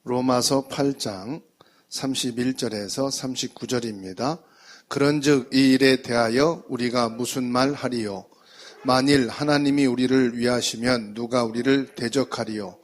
로마서 8장 31절에서 39절입니다. 그런즉 이 일에 대하여 우리가 무슨 말 하리요? 만일 하나님이 우리를 위하시면 누가 우리를 대적하리요?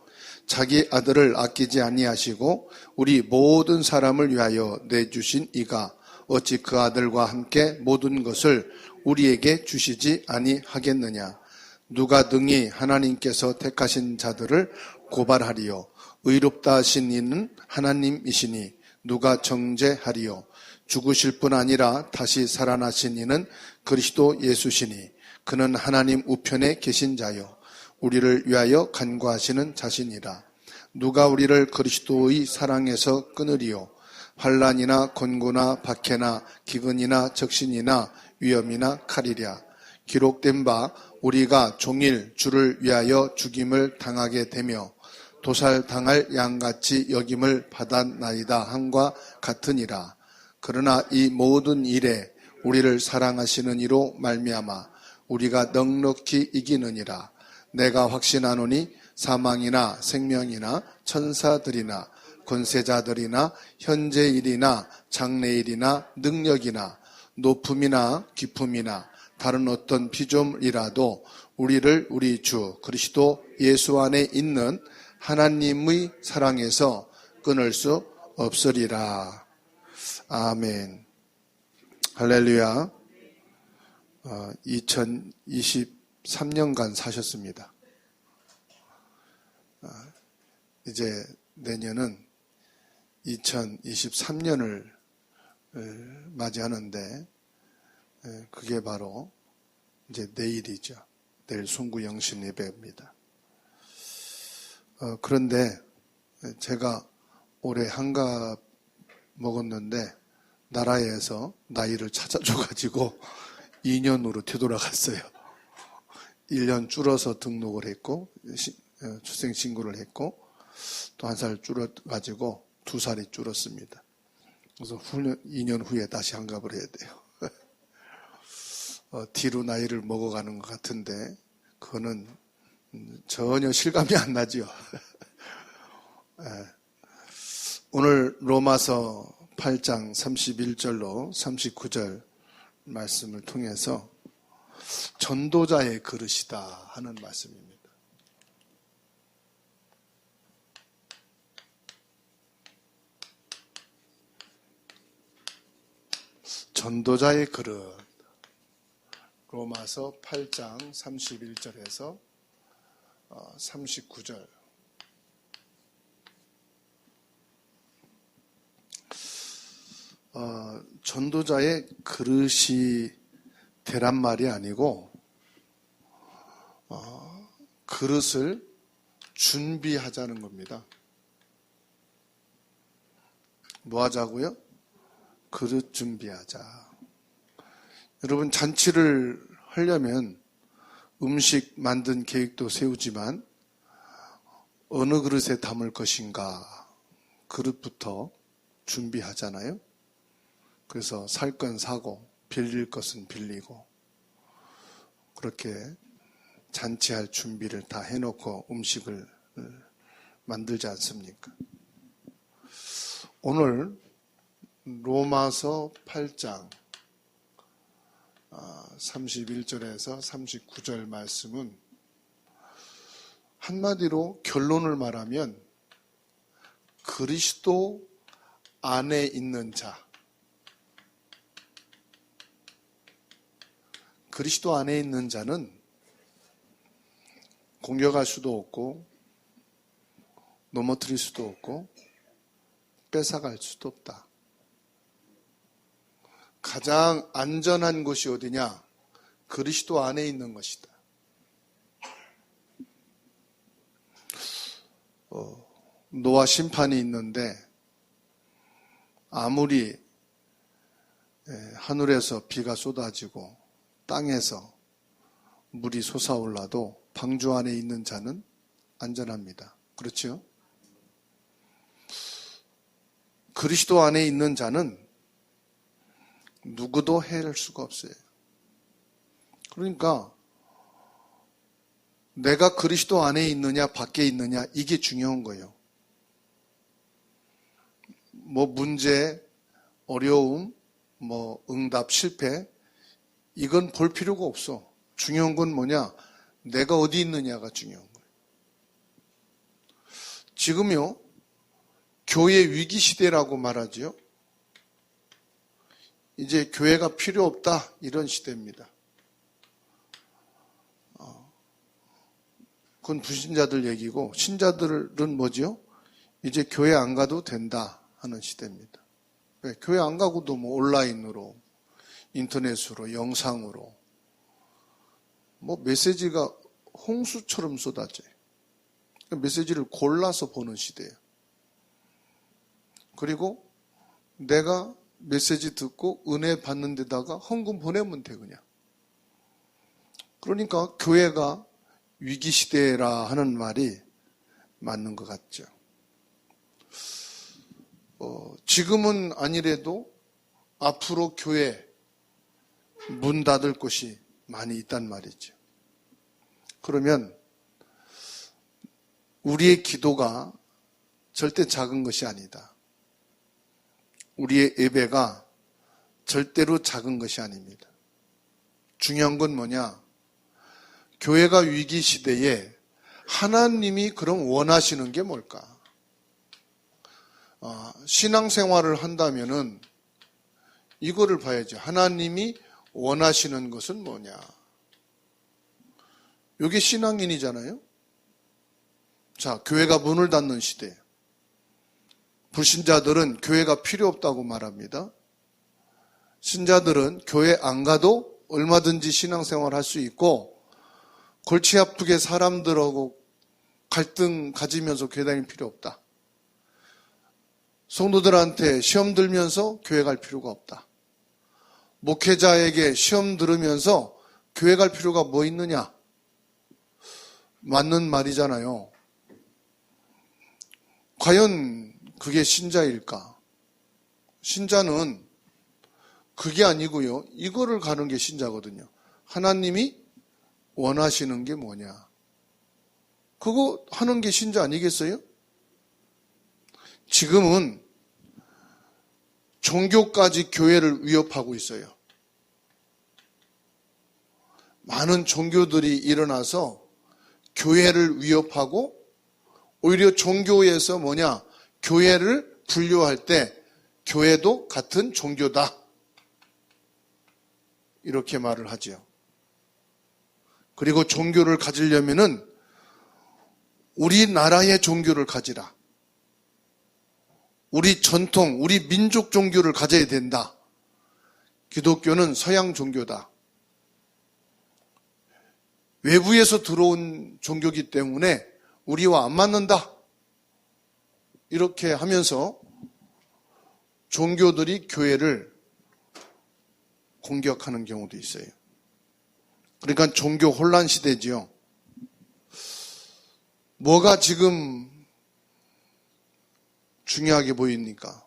자기 아들을 아끼지 아니하시고 우리 모든 사람을 위하여 내주신 이가 어찌 그 아들과 함께 모든 것을 우리에게 주시지 아니하겠느냐? 누가 등이 하나님께서 택하신 자들을 고발하리요? 의롭다 하신 이는 하나님이시니 누가 정죄하리요? 죽으실 뿐 아니라 다시 살아나신 이는 그리스도 예수시니 그는 하나님 우편에 계신 자요 우리를 위하여 간구하시는 자시니라. 누가 우리를 그리스도의 사랑에서 끊으리요? 환난이나 곤고나 박해나 기근이나 적신이나 위험이나 칼이랴. 기록된 바 우리가 종일 주를 위하여 죽임을 당하게 되며 도살당할 양같이 여김을 받았나이다 함과 같으니라. 그러나 이 모든 일에 우리를 사랑하시는 이로 말미암아 우리가 넉넉히 이기느니라. 내가 확신하노니 사망이나 생명이나 천사들이나 권세자들이나 현재일이나 장래일이나 능력이나 높음이나 깊음이나 다른 어떤 피조물이라도 우리를 우리 주 그리스도 예수 안에 있는 하나님의 사랑에서 끊을 수 없으리라. 아멘. 할렐루야. 2023년간 사셨습니다. 이제 내년은 2023년을 맞이하는데 그게 바로 이제 내일이죠. 내일 송구영신 예배입니다. 그런데 제가 올해 한갑 먹었는데 나라에서 나이를 찾아줘가지고 2년으로 되돌아갔어요. 1년 줄어서 등록을 했고 출생신고를 했고 또 1살 줄어가지고 2살이 줄었습니다. 그래서 2년 후에 다시 한갑을 해야 돼요. 뒤로 나이를 먹어가는 것 같은데 그거는 전혀 실감이 안 나죠. 오늘 로마서 8장 31절로 39절 말씀을 통해서 전도자의 그릇이다 하는 말씀입니다. 전도자의 그릇. 로마서 8장 31절에서 39절. 전도자의 그릇이 되란 말이 아니고 그릇을 준비하자는 겁니다. 뭐 하자고요? 그릇 준비하자. 여러분, 잔치를 하려면 음식 만든 계획도 세우지만 어느 그릇에 담을 것인가 그릇부터 준비하잖아요. 그래서 살 건 사고 빌릴 것은 빌리고 그렇게 잔치할 준비를 다 해놓고 음식을 만들지 않습니까? 오늘 로마서 8장 31절에서 39절 말씀은 한마디로 결론을 말하면 그리스도 안에 있는 자, 그리스도 안에 있는 자는 공격할 수도 없고 넘어뜨릴 수도 없고 뺏어갈 수도 없다. 가장 안전한 곳이 어디냐? 그리스도 안에 있는 것이다. 노아 심판이 있는데 아무리 하늘에서 비가 쏟아지고 땅에서 물이 솟아올라도 방주 안에 있는 자는 안전합니다. 그렇죠? 그리스도 안에 있는 자는 누구도 해할 수가 없어요. 그러니까 내가 그리스도 안에 있느냐 밖에 있느냐 이게 중요한 거예요. 뭐 문제, 어려움, 뭐 응답, 실패 이건 볼 필요가 없어. 중요한 건 뭐냐? 내가 어디 있느냐가 중요한 거예요. 지금요, 교회 위기 시대라고 말하지요. 이제 교회가 필요 없다 이런 시대입니다. 그건 불신자들 얘기고 신자들은 뭐지요? 이제 교회 안 가도 된다 하는 시대입니다. 왜? 교회 안 가고도 뭐 온라인으로, 인터넷으로, 영상으로 뭐 메시지가 홍수처럼 쏟아져요. 메시지를 골라서 보는 시대예요. 그리고 내가 메시지 듣고 은혜 받는 데다가 헌금 보내면 돼 그냥. 그러니까 교회가 위기시대라 하는 말이 맞는 것 같죠. 지금은 아니래도 앞으로 교회 문 닫을 곳이 많이 있단 말이죠. 그러면 우리의 기도가 절대 작은 것이 아니다. 우리의 예배가 절대로 작은 것이 아닙니다. 중요한 건 뭐냐? 교회가 위기 시대에 하나님이 그럼 원하시는 게 뭘까? 신앙생활을 한다면은 이거를 봐야죠. 하나님이 원하시는 것은 뭐냐? 이게 신앙인이잖아요. 자, 교회가 문을 닫는 시대. 불신자들은 교회가 필요 없다고 말합니다. 신자들은 교회 안 가도 얼마든지 신앙생활 할 수 있고 골치 아프게 사람들하고 갈등 가지면서 교회 다닐 필요 없다. 성도들한테 시험 들면서 교회 갈 필요가 없다. 목회자에게 시험 들으면서 교회 갈 필요가 뭐 있느냐? 맞는 말이잖아요. 과연 그게 신자일까? 신자는 그게 아니고요. 이거를 가는 게 신자거든요. 하나님이 원하시는 게 뭐냐? 그거 하는 게 신자 아니겠어요? 지금은 종교까지 교회를 위협하고 있어요. 많은 종교들이 일어나서 교회를 위협하고 오히려 종교에서 뭐냐? 교회를 분류할 때 교회도 같은 종교다. 이렇게 말을 하죠. 그리고 종교를 가지려면은 우리나라의 종교를 가지라. 우리 전통, 우리 민족 종교를 가져야 된다. 기독교는 서양 종교다. 외부에서 들어온 종교이기 때문에 우리와 안 맞는다. 이렇게 하면서 종교들이 교회를 공격하는 경우도 있어요. 그러니까 종교 혼란 시대지요. 뭐가 지금 중요하게 보입니까?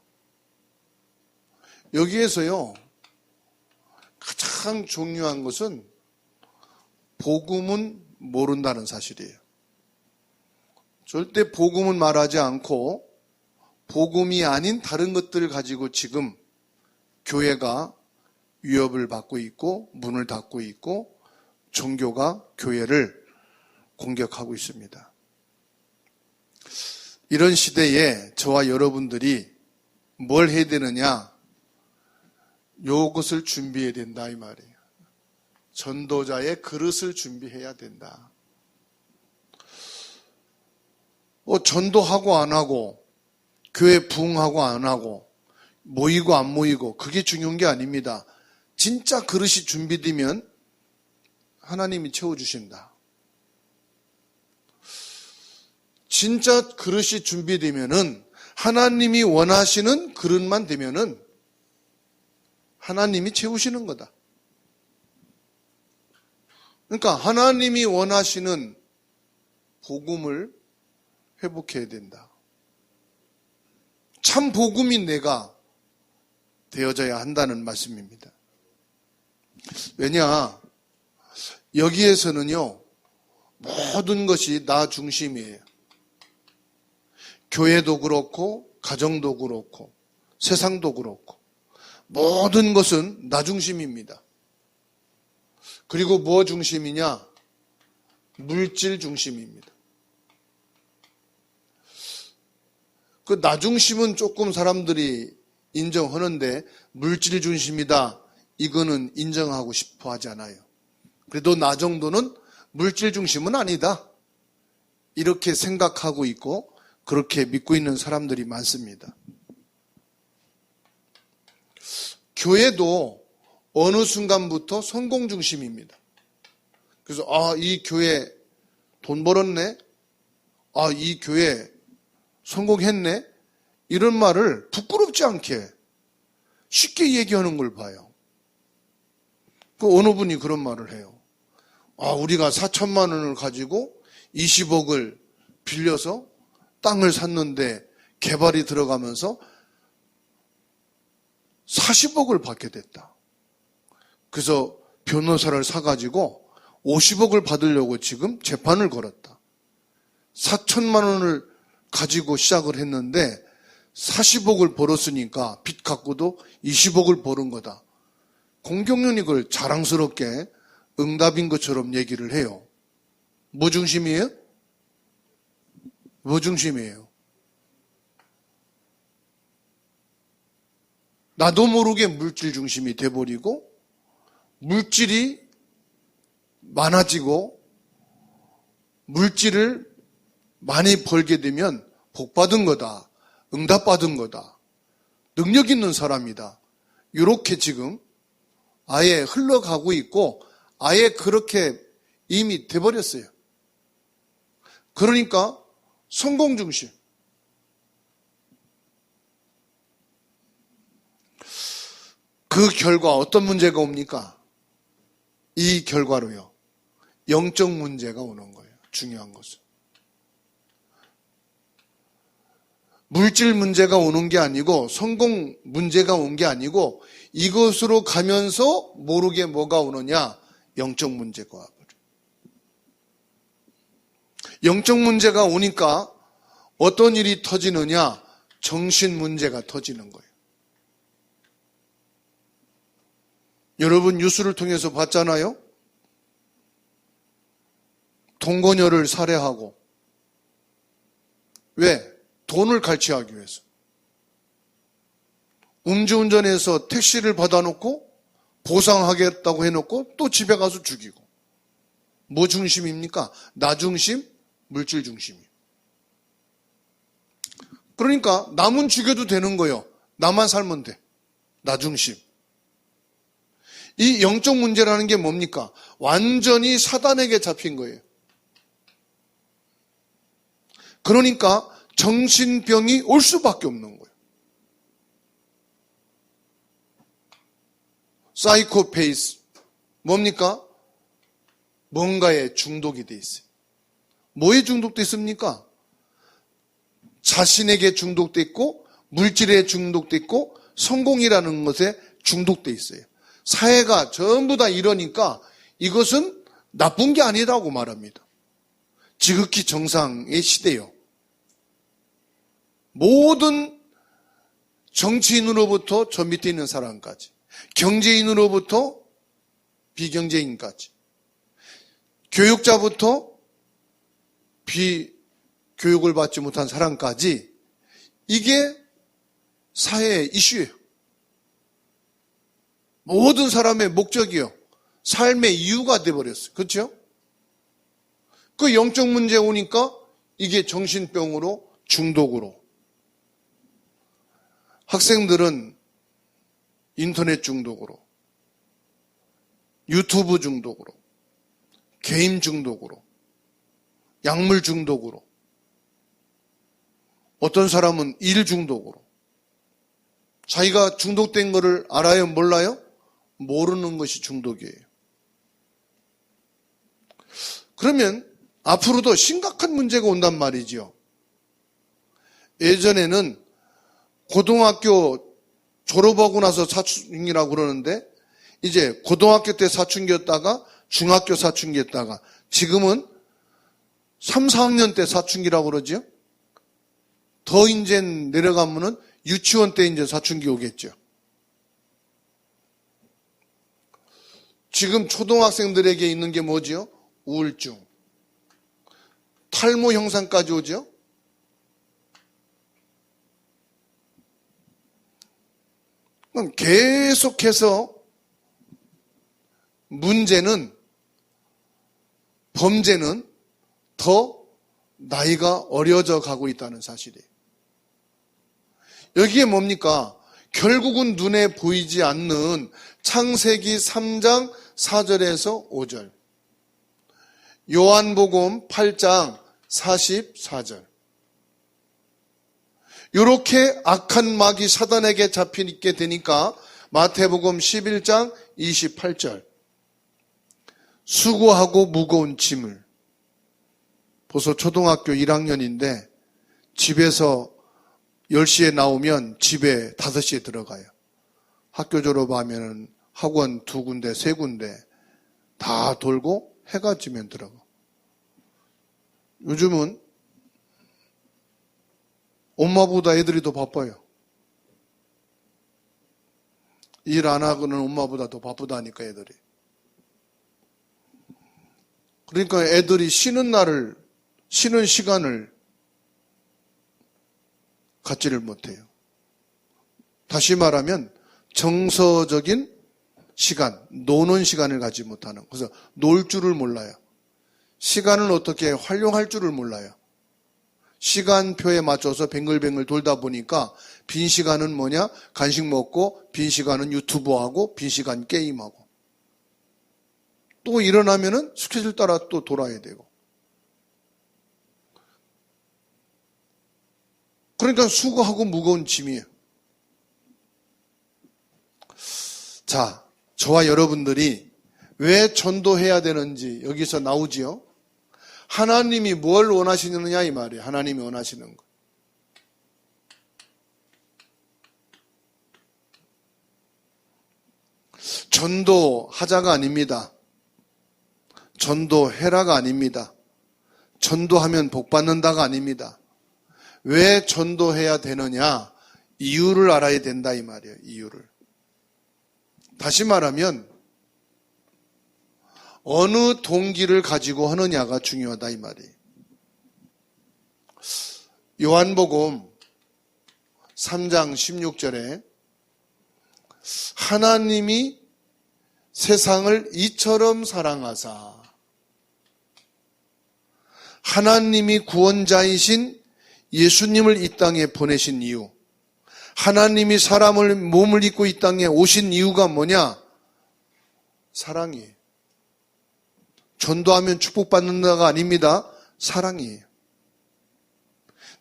여기에서요, 가장 중요한 것은 복음은 모른다는 사실이에요. 절대 복음은 말하지 않고 복음이 아닌 다른 것들을 가지고 지금 교회가 위협을 받고 있고 문을 닫고 있고 종교가 교회를 공격하고 있습니다. 이런 시대에 저와 여러분들이 뭘 해야 되느냐? 요것을 준비해야 된다 이 말이에요. 전도자의 그릇을 준비해야 된다. 전도하고 안 하고 교회 부흥하고 안 하고 모이고 안 모이고 그게 중요한 게 아닙니다. 진짜 그릇이 준비되면 하나님이 채워주신다. 진짜 그릇이 준비되면은 하나님이 원하시는 그릇만 되면은 하나님이 채우시는 거다. 그러니까 하나님이 원하시는 복음을 회복해야 된다. 참 복음인 내가 되어져야 한다는 말씀입니다. 왜냐? 여기에서는요, 모든 것이 나 중심이에요. 교회도 그렇고, 가정도 그렇고, 세상도 그렇고 모든 것은 나 중심입니다. 그리고 무엇 중심이냐? 물질 중심입니다. 그 나 중심은 조금 사람들이 인정하는데 물질 중심이다, 이거는 인정하고 싶어 하지 않아요. 그래도 나 정도는 물질 중심은 아니다, 이렇게 생각하고 있고 그렇게 믿고 있는 사람들이 많습니다. 교회도 어느 순간부터 성공 중심입니다. 그래서 이 교회 돈 벌었네, 이 교회 성공했네, 이런 말을 부끄럽지 않게 쉽게 얘기하는 걸 봐요. 그 어느 분이 그런 말을 해요. 우리가 4천만 원을 가지고 20억을 빌려서 땅을 샀는데 개발이 들어가면서 40억을 받게 됐다. 그래서 변호사를 사가지고 50억을 받으려고 지금 재판을 걸었다. 4천만 원을 가지고 시작을 했는데 40억을 벌었으니까 빚 갖고도 20억을 버는 거다. 공경련이 그걸 자랑스럽게 응답인 것처럼 얘기를 해요. 뭐 중심이에요? 뭐 중심이에요? 나도 모르게 물질 중심이 돼버리고 물질이 많아지고 물질을 많이 벌게 되면 복받은 거다, 응답받은 거다, 능력 있는 사람이다, 이렇게 지금 아예 흘러가고 있고 아예 그렇게 이미 돼버렸어요. 그러니까 성공 중심. 그 결과 어떤 문제가 옵니까? 이 결과로요, 영적 문제가 오는 거예요. 중요한 것은 물질 문제가 오는 게 아니고 성공 문제가 온 게 아니고 이것으로 가면서 모르게 뭐가 오느냐? 영적 문제가 와버려요. 영적 문제가 오니까 어떤 일이 터지느냐? 정신 문제가 터지는 거예요. 여러분 뉴스를 통해서 봤잖아요. 동거녀를 살해하고. 왜? 돈을 갈취하기 위해서. 음주운전해서 택시를 받아놓고 보상하겠다고 해놓고 또 집에 가서 죽이고. 뭐 중심입니까? 나 중심, 물질 중심이에요. 그러니까 남은 죽여도 되는 거예요. 나만 살면 돼. 나 중심. 이 영적 문제라는 게 뭡니까? 완전히 사단에게 잡힌 거예요. 그러니까 정신병이 올 수밖에 없는 거예요. 사이코패스 뭡니까? 뭔가에 중독이 돼 있어요. 뭐에 중독돼 있습니까? 자신에게 중독돼 있고 물질에 중독돼 있고 성공이라는 것에 중독돼 있어요. 사회가 전부 다 이러니까 이것은 나쁜 게 아니라고 말합니다. 지극히 정상의 시대요. 모든 정치인으로부터 저 밑에 있는 사람까지, 경제인으로부터 비경제인까지, 교육자부터 비교육을 받지 못한 사람까지 이게 사회의 이슈예요. 모든 사람의 목적이요. 삶의 이유가 돼버렸어요. 그렇죠? 그 영적 문제 오니까 이게 정신병으로 중독으로. 학생들은 인터넷 중독으로, 유튜브 중독으로, 게임 중독으로, 약물 중독으로, 어떤 사람은 일 중독으로. 자기가 중독된 거를 알아요? 몰라요? 모르는 것이 중독이에요. 그러면 앞으로도 심각한 문제가 온단 말이죠. 예전에는 고등학교 졸업하고 나서 사춘기라고 그러는데 이제 고등학교 때 사춘기였다가 중학교 사춘기였다가 지금은 3, 4학년 때 사춘기라고 그러죠. 더 이제 내려가면은 유치원 때 이제 사춘기 오겠죠. 지금 초등학생들에게 있는 게 뭐지요? 우울증. 탈모 형상까지 오죠? 그럼 계속해서 범죄는 더 나이가 어려져 가고 있다는 사실이에요. 여기에 뭡니까? 결국은 눈에 보이지 않는 창세기 3장 4절에서 5절, 요한복음 8장 44절, 이렇게 악한 마귀 사단에게 잡히게 되니까 마태복음 11장 28절, 수고하고 무거운 짐을. 벌써 초등학교 1학년인데 집에서 10시에 나오면 집에 5시에 들어가요. 학교 졸업하면 학원 2군데, 3군데 다 돌고 해가 지면 들어가. 요즘은 엄마보다 애들이 더 바빠요. 일 안 하고는 엄마보다 더 바쁘다니까, 애들이. 그러니까 애들이 쉬는 시간을 갖지를 못해요. 다시 말하면 정서적인 시간, 노는 시간을 갖지 못하는. 그래서 놀 줄을 몰라요. 시간을 어떻게 활용할 줄을 몰라요. 시간표에 맞춰서 뱅글뱅글 돌다 보니까 빈 시간은 뭐냐? 간식 먹고, 빈 시간은 유튜브하고, 빈 시간 게임하고. 또 일어나면은 스케줄 따라 또 돌아야 되고. 그러니까 수고하고 무거운 짐이에요. 자, 저와 여러분들이 왜 전도해야 되는지 여기서 나오지요. 하나님이 뭘 원하시느냐 이 말이에요. 하나님이 원하시는 거. 전도하자가 아닙니다. 전도해라가 아닙니다. 전도하면 복받는다가 아닙니다. 왜 전도해야 되느냐? 이유를 알아야 된다 이 말이에요. 이유를. 다시 말하면 어느 동기를 가지고 하느냐가 중요하다 이 말이에요. 요한복음 3장 16절에 하나님이 세상을 이처럼 사랑하사, 하나님이 구원자이신 예수님을 이 땅에 보내신 이유, 하나님이 사람을 몸을 입고 이 땅에 오신 이유가 뭐냐? 사랑이에요. 전도하면 축복받는다가 아닙니다. 사랑이에요.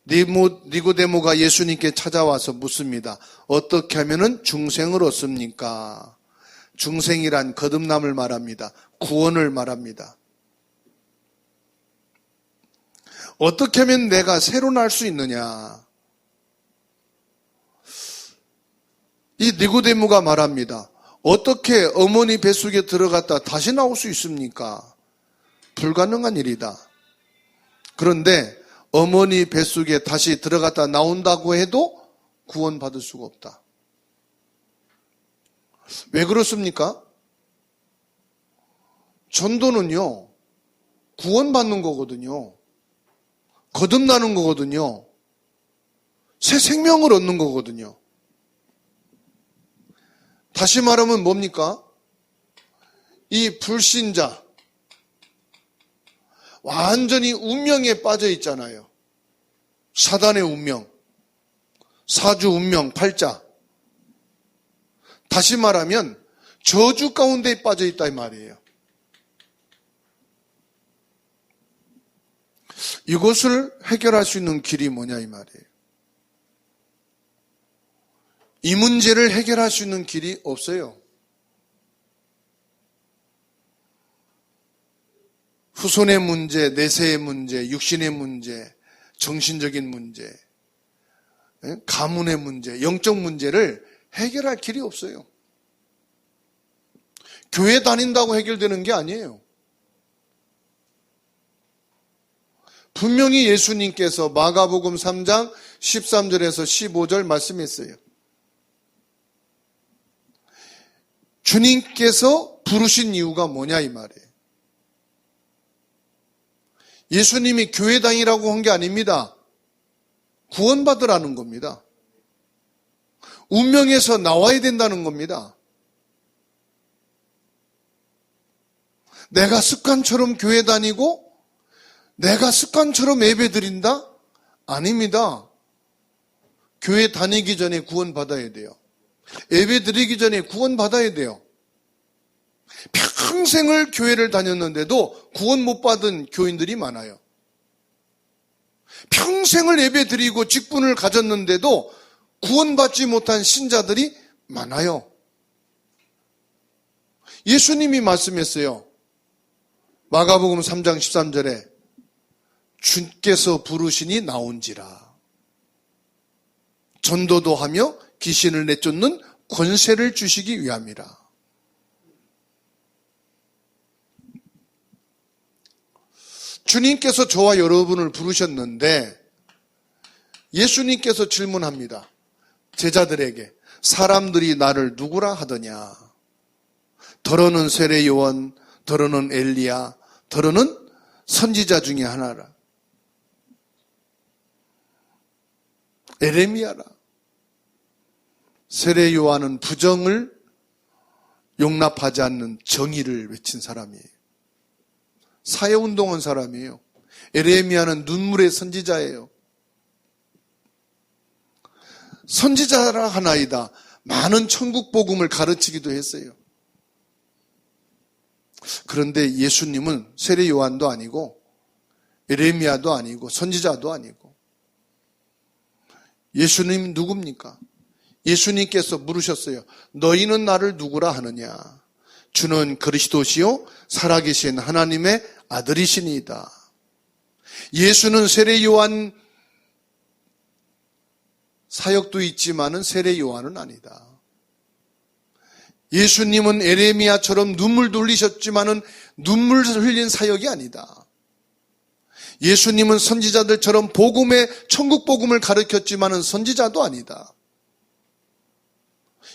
니고데모가 예수님께 찾아와서 묻습니다. 어떻게 하면 중생을 얻습니까? 중생이란 거듭남을 말합니다. 구원을 말합니다. 어떻게 하면 내가 새로 날 수 있느냐? 이 니고데모가 말합니다. 어떻게 어머니 뱃속에 들어갔다 다시 나올 수 있습니까? 불가능한 일이다. 그런데 어머니 뱃속에 다시 들어갔다 나온다고 해도 구원받을 수가 없다. 왜 그렇습니까? 전도는요, 구원받는 거거든요. 거듭나는 거거든요. 새 생명을 얻는 거거든요. 다시 말하면 뭡니까? 이 불신자, 완전히 운명에 빠져 있잖아요. 사단의 운명, 사주 운명, 팔자. 다시 말하면 저주 가운데 빠져 있다 이 말이에요. 이것을 해결할 수 있는 길이 뭐냐 이 말이에요. 이 문제를 해결할 수 있는 길이 없어요. 후손의 문제, 내세의 문제, 육신의 문제, 정신적인 문제, 가문의 문제, 영적 문제를 해결할 길이 없어요. 교회 다닌다고 해결되는 게 아니에요. 분명히 예수님께서 마가복음 3장 13절에서 15절 말씀이 있어요. 주님께서 부르신 이유가 뭐냐 이 말이에요. 예수님이 교회 다니라고 한 게 아닙니다. 구원받으라는 겁니다. 운명에서 나와야 된다는 겁니다. 내가 습관처럼 교회 다니고 내가 습관처럼 예배 드린다? 아닙니다. 교회 다니기 전에 구원받아야 돼요. 예배 드리기 전에 구원받아야 돼요. 평생을 교회를 다녔는데도 구원 못 받은 교인들이 많아요. 평생을 예배 드리고 직분을 가졌는데도 구원받지 못한 신자들이 많아요. 예수님이 말씀했어요. 마가복음 3장 13절에 주께서 부르시니 나온지라. 전도도 하며 귀신을 내쫓는 권세를 주시기 위함이라. 주님께서 저와 여러분을 부르셨는데 예수님께서 질문합니다. 제자들에게 사람들이 나를 누구라 하더냐. 더러는 세례 요한, 더러는 엘리야, 더러는 선지자 중에 하나라. 에레미야라. 세례 요한은 부정을 용납하지 않는 정의를 외친 사람이에요. 사회운동한 사람이에요. 에레미야는 눈물의 선지자예요. 선지자라 하나이다. 많은 천국 복음을 가르치기도 했어요. 그런데 예수님은 세례 요한도 아니고 에레미야도 아니고 선지자도 아니고 예수님 누굽니까? 예수님께서 물으셨어요. 너희는 나를 누구라 하느냐? 주는 그리스도시요 살아계신 하나님의 아들이시니이다. 예수는 세례 요한 사역도 있지만은 세례 요한은 아니다. 예수님은 에레미야처럼 눈물 돌리셨지만은 눈물 흘린 사역이 아니다. 예수님은 선지자들처럼 복음의 천국 복음을 가르쳤지만은 선지자도 아니다.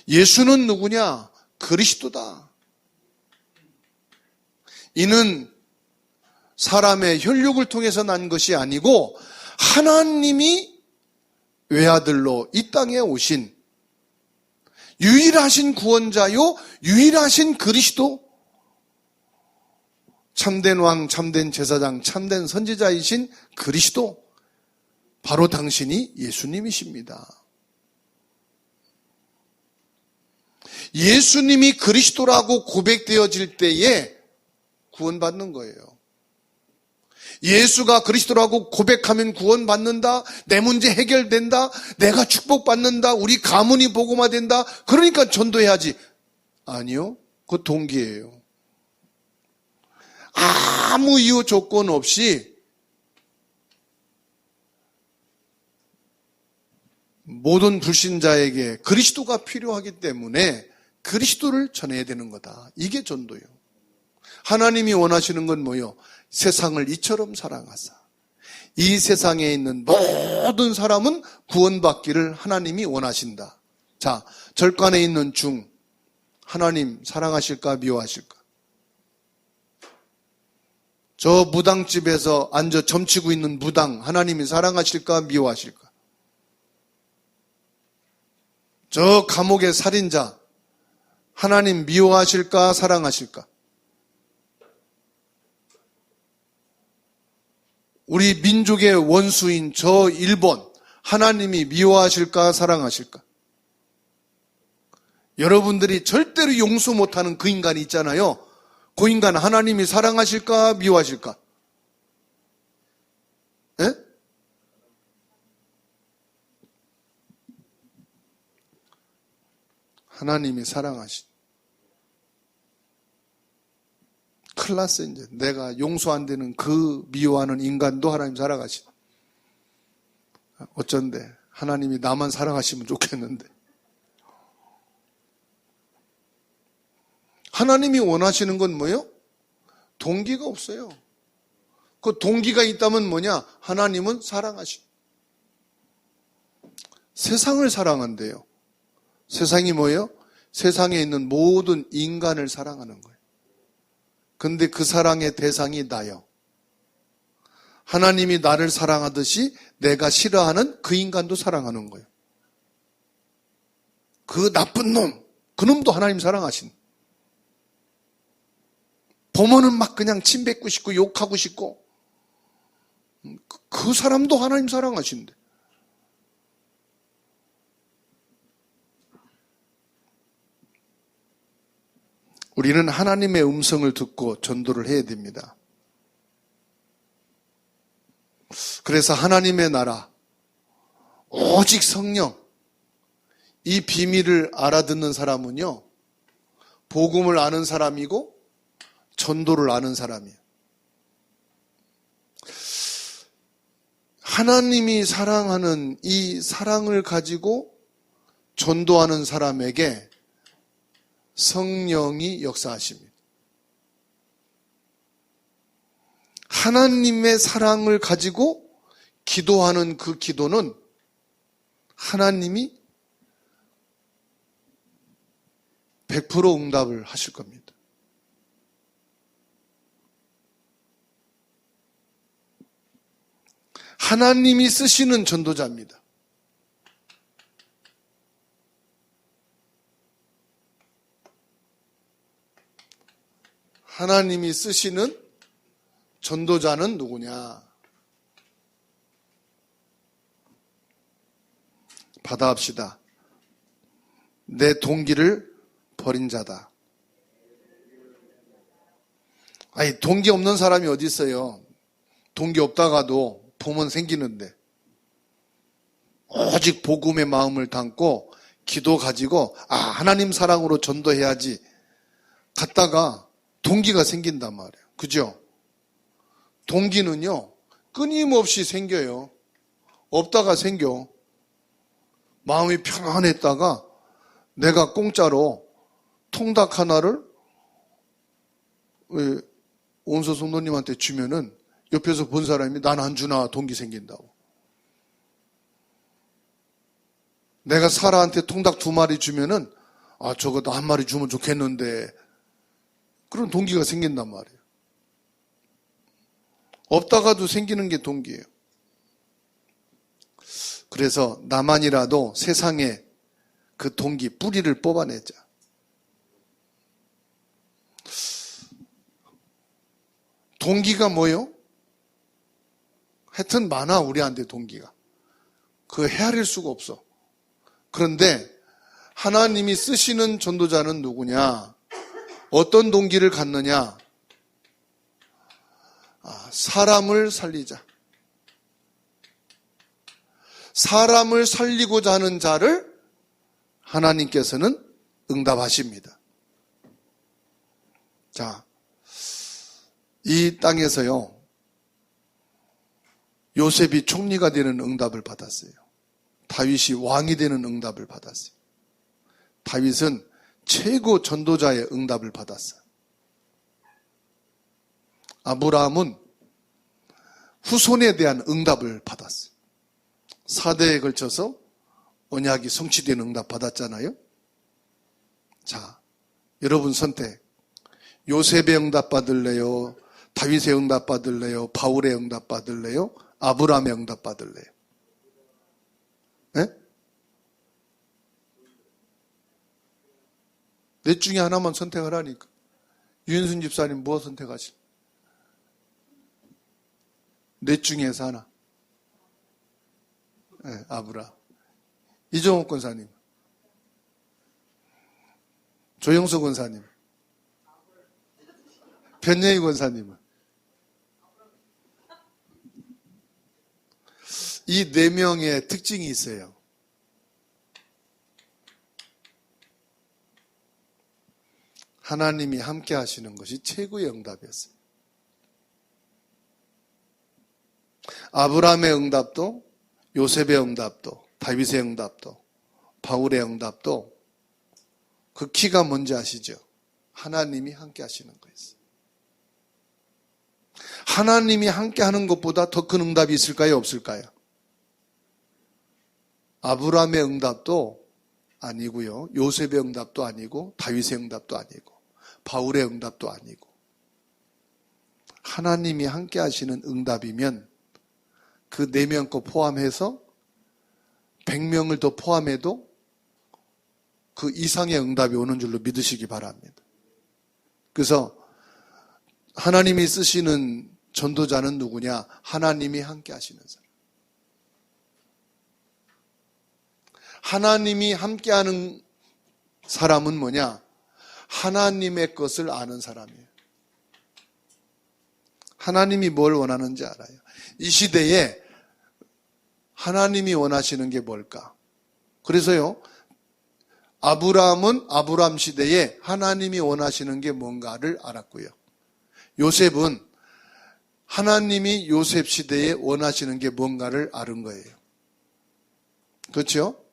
예수는 누구냐? 그리스도다. 이는 사람의 혈육을 통해서 난 것이 아니고 하나님이 외아들로 이 땅에 오신 유일하신 구원자요 유일하신 그리스도, 참된 왕, 참된 제사장, 참된 선지자이신 그리스도, 바로 당신이 예수님이십니다. 예수님이 그리스도라고 고백되어질 때에 구원받는 거예요. 예수가 그리스도라고 고백하면 구원받는다, 내 문제 해결된다, 내가 축복받는다, 우리 가문이 복음화된다, 그러니까 전도해야지. 아니요, 그거 동기예요. 아무 이유 조건 없이 모든 불신자에게 그리스도가 필요하기 때문에 그리스도를 전해야 되는 거다. 이게 전도예요. 하나님이 원하시는 건 뭐예요? 세상을 이처럼 사랑하사 이 세상에 있는 모든 사람은 구원받기를 하나님이 원하신다. 자, 절간에 있는 중 하나님 사랑하실까 미워하실까? 저 무당집에서 앉아 점치고 있는 무당 하나님이 사랑하실까 미워하실까? 저 감옥의 살인자 하나님 미워하실까 사랑하실까? 우리 민족의 원수인 저 일본 하나님이 미워하실까 사랑하실까? 여러분들이 절대로 용서 못하는 그 인간이 있잖아요. 그 인간 하나님이 사랑하실까 미워하실까? 예? 하나님이 사랑하신. 큰일 났어 이제. 내가 용서 안 되는 그 미워하는 인간도 하나님 사랑하신. 어쩐데 하나님이 나만 사랑하시면 좋겠는데. 하나님이 원하시는 건 뭐예요? 동기가 없어요. 그 동기가 있다면 뭐냐? 하나님은 사랑하신. 세상을 사랑한대요. 세상이 뭐예요? 세상에 있는 모든 인간을 사랑하는 거예요. 근데 그 사랑의 대상이 나요. 하나님이 나를 사랑하듯이 내가 싫어하는 그 인간도 사랑하는 거예요. 그 나쁜 놈, 그 놈도 하나님 사랑하신. 보면은 막 그냥 침 뱉고 싶고 욕하고 싶고 그 사람도 하나님 사랑하신대. 우리는 하나님의 음성을 듣고 전도를 해야 됩니다. 그래서 하나님의 나라, 오직 성령, 이 비밀을 알아듣는 사람은요, 복음을 아는 사람이고 전도를 아는 사람이에요. 하나님이 사랑하는 이 사랑을 가지고 전도하는 사람에게 성령이 역사하십니다. 하나님의 사랑을 가지고 기도하는 그 기도는 하나님이 100% 응답을 하실 겁니다. 하나님이 쓰시는 전도자입니다. 하나님이 쓰시는 전도자는 누구냐? 받아합시다. 내 동기를 버린 자다. 아니, 동기 없는 사람이 어디 있어요? 동기 없다가도 보면 생기는데. 오직 복음의 마음을 담고 기도 가지고 하나님 사랑으로 전도해야지 갔다가 동기가 생긴단 말이에요. 그죠? 동기는요, 끊임없이 생겨요. 없다가 생겨. 마음이 편안했다가 내가 공짜로 통닭 하나를 온서 성도님한테 주면은 옆에서 본 사람이 난 안 주나 동기 생긴다고. 내가 사라한테 통닭 2마리 주면은 저것도 1마리 주면 좋겠는데 그런 동기가 생긴단 말이에요. 없다가도 생기는 게 동기예요. 그래서 나만이라도 세상에 그 동기, 뿌리를 뽑아내자. 동기가 뭐예요? 하여튼 많아, 우리한테 동기가. 그거 헤아릴 수가 없어. 그런데 하나님이 쓰시는 전도자는 누구냐? 어떤 동기를 갖느냐? 사람을 살리자. 사람을 살리고자 하는 자를 하나님께서는 응답하십니다. 자, 이 땅에서요, 요셉이 총리가 되는 응답을 받았어요. 다윗이 왕이 되는 응답을 받았어요. 다윗은 최고 전도자의 응답을 받았어요. 아브라함은 후손에 대한 응답을 받았어요. 4대에 걸쳐서 언약이 성취된 응답 받았잖아요. 자, 여러분 선택. 요셉의 응답 받을래요? 다윗의 응답 받을래요? 바울의 응답 받을래요? 아브라함의 응답 받을래요? 네? 넷 중에 하나만 선택을 하니까. 유현순 집사님 뭐 선택하실? 넷 중에서 하나. 네, 아브라함. 이종옥 권사님. 조영수 권사님. 변예희 권사님은. 이 4명의 특징이 있어요. 하나님이 함께 하시는 것이 최고의 응답이었어요. 아브라함의 응답도, 요셉의 응답도, 다윗의 응답도, 바울의 응답도 그 키가 뭔지 아시죠? 하나님이 함께 하시는 거였어요. 하나님이 함께 하는 것보다 더 큰 응답이 있을까요? 없을까요? 아브라함의 응답도 아니고요. 요셉의 응답도 아니고 다윗의 응답도 아니고 바울의 응답도 아니고 하나님이 함께 하시는 응답이면 그 4명 거 포함해서 100명을 더 포함해도 그 이상의 응답이 오는 줄로 믿으시기 바랍니다. 그래서 하나님이 쓰시는 전도자는 누구냐? 하나님이 함께 하시는 사람. 하나님이 함께하는 사람은 뭐냐? 하나님의 것을 아는 사람이에요. 하나님이 뭘 원하는지 알아요. 이 시대에 하나님이 원하시는 게 뭘까? 그래서요, 아브라함은 아브라함 시대에 하나님이 원하시는 게 뭔가를 알았고요. 요셉은 하나님이 요셉 시대에 원하시는 게 뭔가를 아는 거예요. 그렇죠?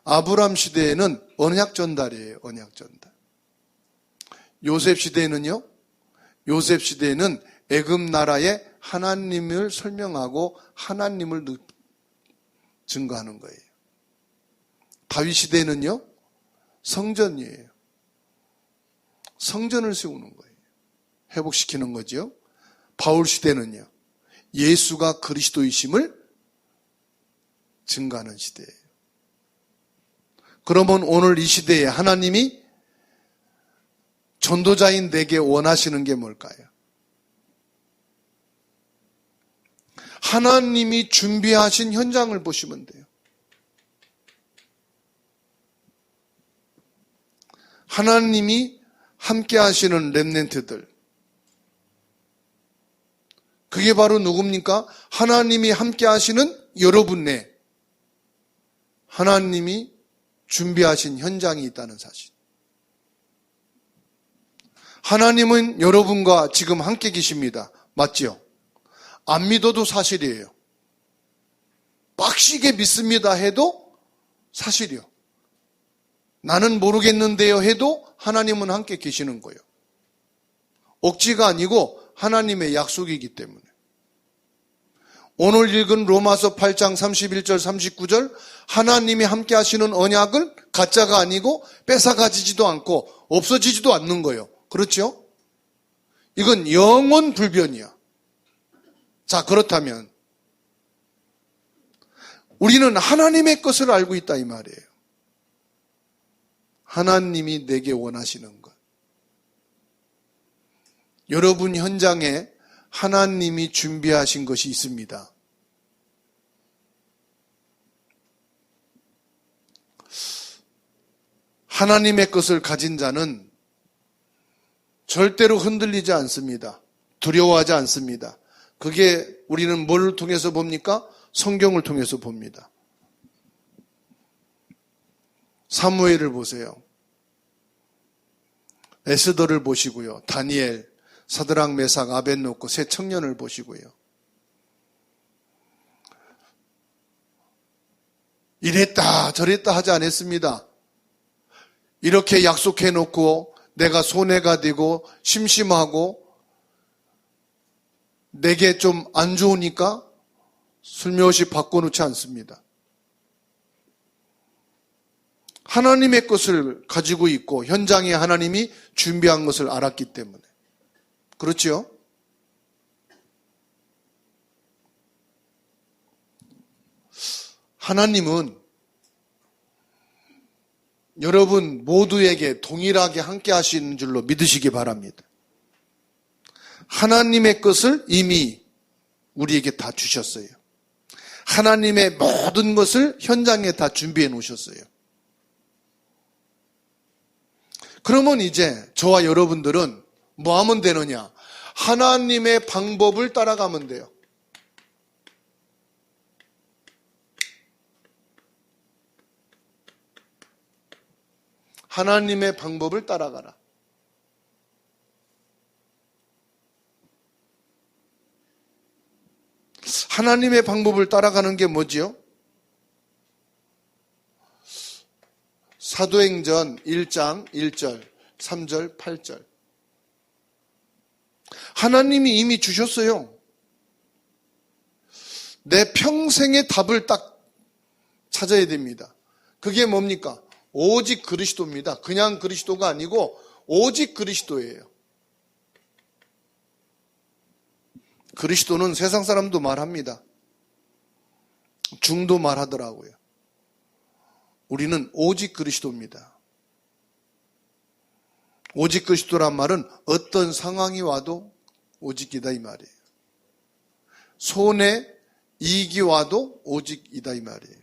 아브라함 시대에는 언약 전달이에요. 언약 전달. 요셉 시대에는요. 요셉 시대에는 애굽 나라의 하나님을 설명하고 하나님을 증거하는 거예요. 다윗 시대에는요. 성전이에요. 성전을 세우는 거예요. 회복시키는 거죠. 바울 시대는요. 예수가 그리스도이심을 증거하는 시대예요. 그러면 오늘 이 시대에 하나님이 전도자인 내게 원하시는 게 뭘까요? 하나님이 준비하신 현장을 보시면 돼요. 하나님이 함께 하시는 렘넌트들. 그게 바로 누굽니까? 하나님이 함께 하시는 여러분 내 하나님이 준비하신 현장이 있다는 사실. 하나님은 여러분과 지금 함께 계십니다. 맞지요? 안 믿어도 사실이에요. 빡시게 믿습니다 해도 사실이요. 나는 모르겠는데요 해도 하나님은 함께 계시는 거예요. 억지가 아니고 하나님의 약속이기 때문에. 오늘 읽은 로마서 8장 31절 39절 하나님이 함께 하시는 언약을 가짜가 아니고 뺏어가지지도 않고 없어지지도 않는 거예요. 그렇죠? 이건 영원 불변이야. 자, 그렇다면 우리는 하나님의 것을 알고 있다 이 말이에요. 하나님이 내게 원하시는 것. 여러분 현장에 하나님이 준비하신 것이 있습니다. 하나님의 것을 가진 자는 절대로 흔들리지 않습니다. 두려워하지 않습니다. 그게 우리는 뭘 통해서 봅니까? 성경을 통해서 봅니다. 사무엘을 보세요. 에스더를 보시고요. 다니엘, 사드락, 메삭, 아벳노고 세 청년을 보시고요. 이랬다 저랬다 하지 않았습니다. 이렇게 약속해놓고 내가 손해가 되고 심심하고 내게 좀 안 좋으니까 슬며시 바꿔놓지 않습니다. 하나님의 것을 가지고 있고 현장에 하나님이 준비한 것을 알았기 때문에. 그렇죠? 하나님은 여러분 모두에게 동일하게 함께 하시는 줄로 믿으시기 바랍니다. 하나님의 것을 이미 우리에게 다 주셨어요. 하나님의 모든 것을 현장에 다 준비해 놓으셨어요. 그러면 이제 저와 여러분들은 뭐 하면 되느냐? 하나님의 방법을 따라가면 돼요. 하나님의 방법을 따라가라. 하나님의 방법을 따라가는 게 뭐지요? 사도행전 1장 1절, 3절, 8절. 하나님이 이미 주셨어요. 내 평생의 답을 딱 찾아야 됩니다. 그게 뭡니까? 오직 그리스도입니다. 그냥 그리스도가 아니고 오직 그리스도예요. 그리스도는 세상 사람도 말합니다. 중도 말하더라고요. 우리는 오직 그리스도입니다. 오직 그리스도란 말은 어떤 상황이 와도 오직이다 이 말이에요. 손에 이익이 와도 오직이다 이 말이에요.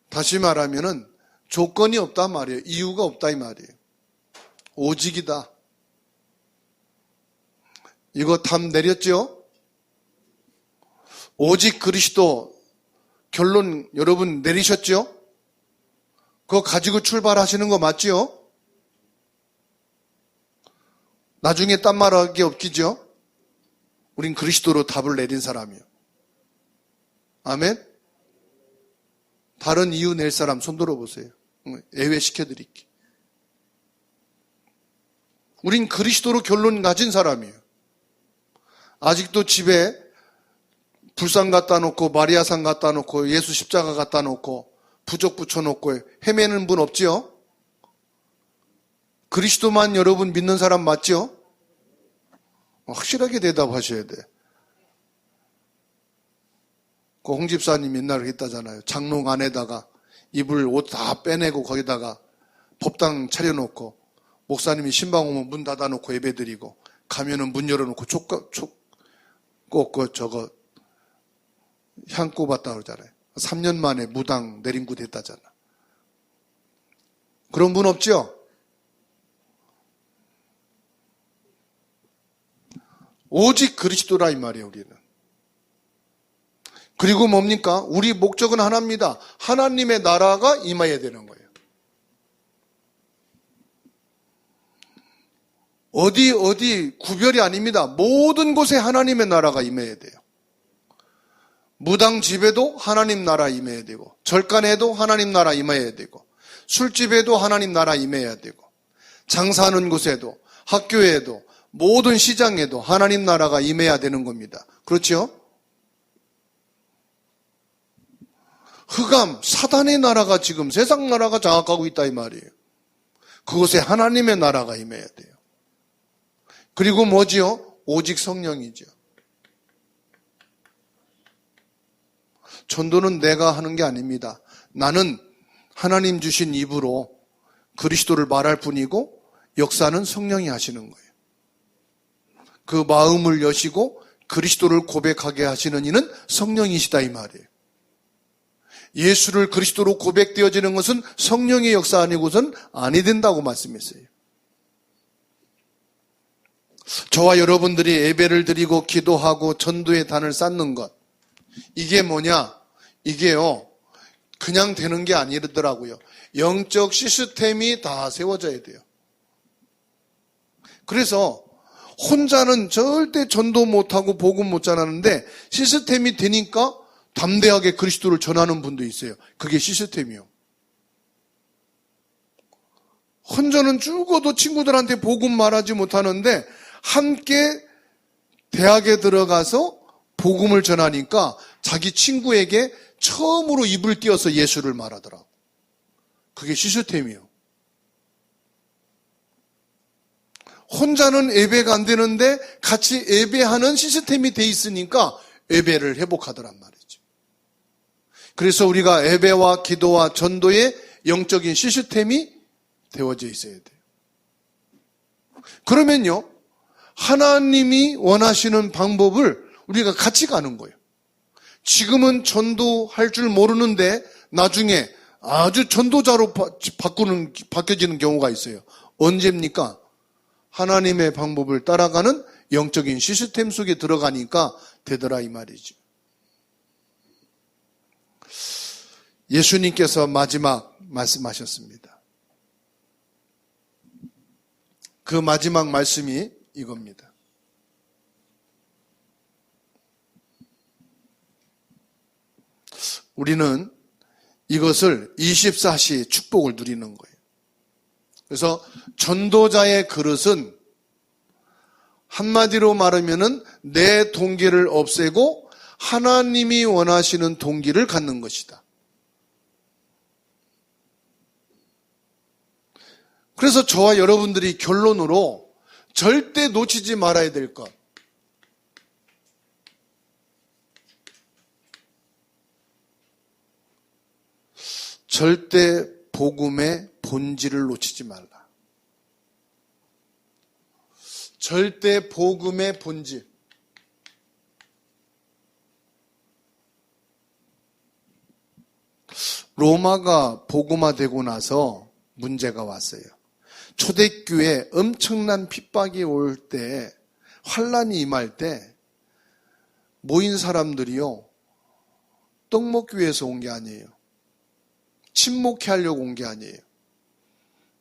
다시 말하면은 조건이 없다 말이에요. 이유가 없다 이 말이에요. 오직이다. 이거 답 내렸죠? 오직 그리스도 결론 여러분 내리셨죠? 그거 가지고 출발하시는 거 맞죠? 나중에 딴 말하기 없기죠? 우린 그리스도로 답을 내린 사람이요. 아멘? 다른 이유 낼 사람 손 들어보세요. 예외시켜드릴게요. 우린 그리스도로 결론 가진 사람이에요. 아직도 집에 불상 갖다 놓고 마리아상 갖다 놓고 예수 십자가 갖다 놓고 부적 붙여놓고 헤매는 분 없지요? 그리스도만 여러분 믿는 사람 맞죠? 확실하게 대답하셔야 돼. 그 홍 집사님 옛날에 했다잖아요. 장롱 안에다가 이불 옷 다 빼내고 거기다가 법당 차려놓고 목사님이 신방 오면 문 닫아놓고 예배드리고 가면은 문 열어놓고 꽂고 저거 향 꼽았다 그러잖아요. 3년 만에 무당 내림굿 했다잖아. 그런 분 없죠? 오직 그리스도라 이 말이에요, 우리는. 그리고 뭡니까? 우리 목적은 하나입니다. 하나님의 나라가 임해야 되는 거예요. 어디 구별이 아닙니다. 모든 곳에 하나님의 나라가 임해야 돼요. 무당 집에도 하나님 나라 임해야 되고, 절간에도 하나님 나라 임해야 되고, 술집에도 하나님 나라 임해야 되고, 장사하는 곳에도, 학교에도, 모든 시장에도 하나님 나라가 임해야 되는 겁니다. 그렇죠? 흑암, 사단의 나라가 지금 세상 나라가 장악하고 있다 이 말이에요. 그곳에 하나님의 나라가 임해야 돼요. 그리고 뭐지요? 오직 성령이죠. 전도는 내가 하는 게 아닙니다. 나는 하나님 주신 입으로 그리스도를 말할 뿐이고 역사는 성령이 하시는 거예요. 그 마음을 여시고 그리스도를 고백하게 하시는 이는 성령이시다 이 말이에요. 예수를 그리스도로 고백되어지는 것은 성령의 역사 아니고선 아니 된다고 말씀했어요. 저와 여러분들이 예배를 드리고 기도하고 전도의 단을 쌓는 것, 이게 뭐냐? 이게요, 그냥 되는 게 아니더라고요. 영적 시스템이 다 세워져야 돼요. 그래서 혼자는 절대 전도 못하고 복음 못 전하는데 시스템이 되니까 담대하게 그리스도를 전하는 분도 있어요. 그게 시스템이요. 혼자는 죽어도 친구들한테 복음 말하지 못하는데 함께 대학에 들어가서 복음을 전하니까 자기 친구에게 처음으로 입을 띄어서 예수를 말하더라고. 그게 시스템이요. 혼자는 예배가 안 되는데 같이 예배하는 시스템이 돼 있으니까 예배를 회복하더란 말이죠. 그래서 우리가 예배와 기도와 전도의 영적인 시스템이 되어져 있어야 돼요. 그러면요, 하나님이 원하시는 방법을 우리가 같이 가는 거예요. 지금은 전도할 줄 모르는데 나중에 아주 전도자로 바뀌어지는 경우가 있어요. 언제입니까? 하나님의 방법을 따라가는 영적인 시스템 속에 들어가니까 되더라 이 말이죠. 예수님께서 마지막 말씀하셨습니다. 그 마지막 말씀이 이겁니다. 우리는 이것을 24시 축복을 누리는 거예요. 그래서 전도자의 그릇은 한마디로 말하면은 내 동기를 없애고 하나님이 원하시는 동기를 갖는 것이다. 그래서 저와 여러분들이 결론으로 절대 놓치지 말아야 될 것. 절대 복음의 본질을 놓치지 말라. 절대 복음의 본질. 로마가 복음화되고 나서 문제가 왔어요. 초대교회에 엄청난 핍박이 올 때, 환란이 임할 때 모인 사람들이요, 떡 먹기 위해서 온 게 아니에요. 친목해 하려고 온 게 아니에요.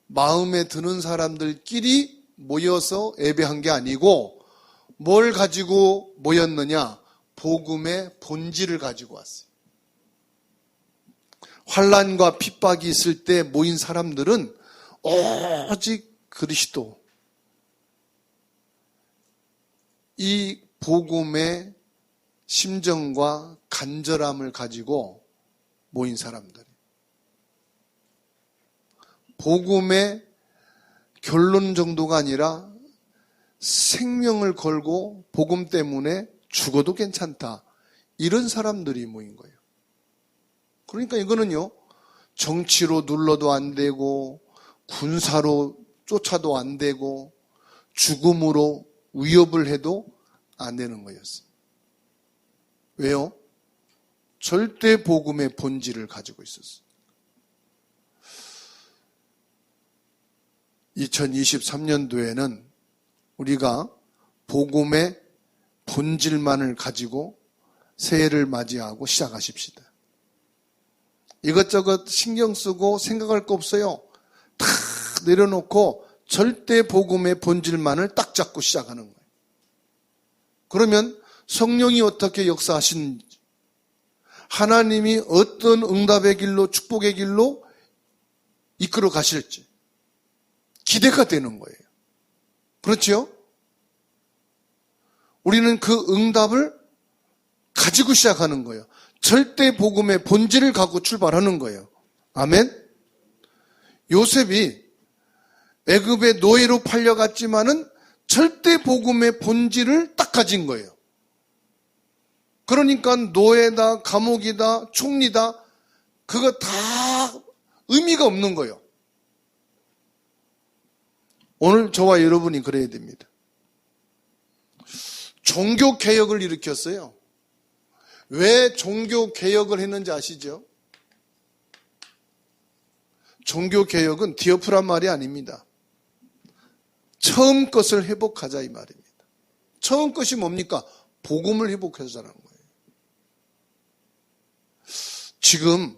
마음에 드는 사람들끼리 모여서 예배한 게 아니고 뭘 가지고 모였느냐? 복음의 본질을 가지고 왔어요. 환란과 핍박이 있을 때 모인 사람들은 오직 그리스도, 이 복음의 심정과 간절함을 가지고 모인 사람들. 복음의 결론 정도가 아니라 생명을 걸고 복음 때문에 죽어도 괜찮다. 이런 사람들이 모인 거예요. 그러니까 이거는요, 정치로 눌러도 안 되고, 군사로 쫓아도 안 되고, 죽음으로 위협을 해도 안 되는 거였어요. 왜요? 절대 복음의 본질을 가지고 있었어요. 2023년도에는 우리가 복음의 본질만을 가지고 새해를 맞이하고 시작하십시다. 이것저것 신경 쓰고 생각할 거 없어요. 다 내려놓고 절대 복음의 본질만을 딱 잡고 시작하는 거예요. 그러면 성령이 어떻게 역사하시는지, 하나님이 어떤 응답의 길로, 축복의 길로 이끌어 가실지 기대가 되는 거예요. 그렇죠? 우리는 그 응답을 가지고 시작하는 거예요. 절대 복음의 본질을 갖고 출발하는 거예요. 아멘? 요셉이 애굽의 노예로 팔려갔지만은 절대 복음의 본질을 딱 가진 거예요. 그러니까 노예다, 감옥이다, 총리다, 그거 다 의미가 없는 거예요. 오늘 저와 여러분이 그래야 됩니다. 종교개혁을 일으켰어요. 왜 종교개혁을 했는지 아시죠? 종교개혁은 디어프란 말이 아닙니다. 처음 것을 회복하자 이 말입니다. 처음 것이 뭡니까? 복음을 회복하자는 거예요. 지금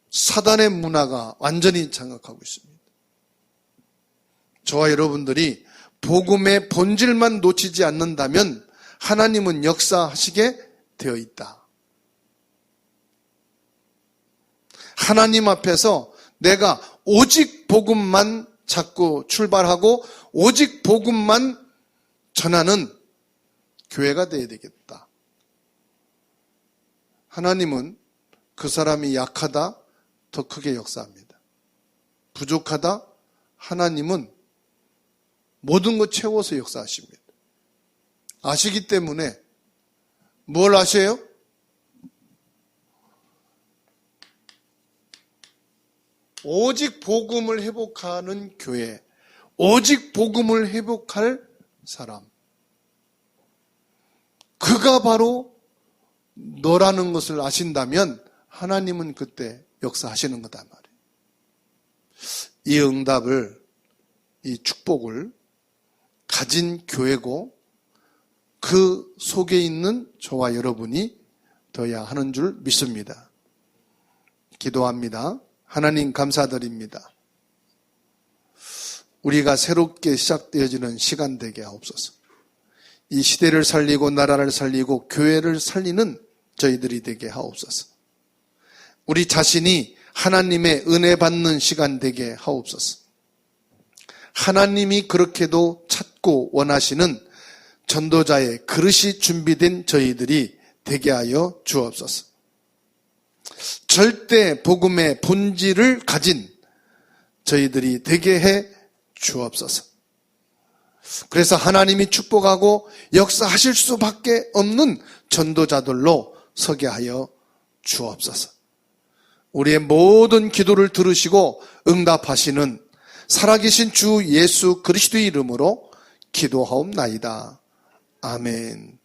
사단의 문화가 완전히 장악하고 있습니다. 저와 여러분들이 복음의 본질만 놓치지 않는다면 하나님은 역사하시게 되어 있다. 하나님 앞에서 내가 오직 복음만 찾고 출발하고 오직 복음만 전하는 교회가 되어야 되겠다. 하나님은 그 사람이 약하다 더 크게 역사합니다. 부족하다 하나님은 모든 것 채워서 역사하십니다. 아시기 때문에 뭘 아세요? 오직 복음을 회복하는 교회, 오직 복음을 회복할 사람, 그가 바로 너라는 것을 아신다면 하나님은 그때 역사하시는 거다 말이에요. 이 응답을, 이 축복을 가진 교회고 그 속에 있는 저와 여러분이 되어야 하는 줄 믿습니다. 기도합니다. 하나님 감사드립니다. 우리가 새롭게 시작되어지는 시간 되게 하옵소서. 이 시대를 살리고 나라를 살리고 교회를 살리는 저희들이 되게 하옵소서. 우리 자신이 하나님의 은혜 받는 시간 되게 하옵소서. 하나님이 그렇게도 찾고 원하시는 전도자의 그릇이 준비된 저희들이 되게 하여 주옵소서. 절대 복음의 본질을 가진 저희들이 되게 해 주옵소서. 그래서 하나님이 축복하고 역사하실 수밖에 없는 전도자들로 서게 하여 주옵소서. 우리의 모든 기도를 들으시고 응답하시는 살아계신 주 예수 그리스도의 이름으로 기도하옵나이다. 아멘.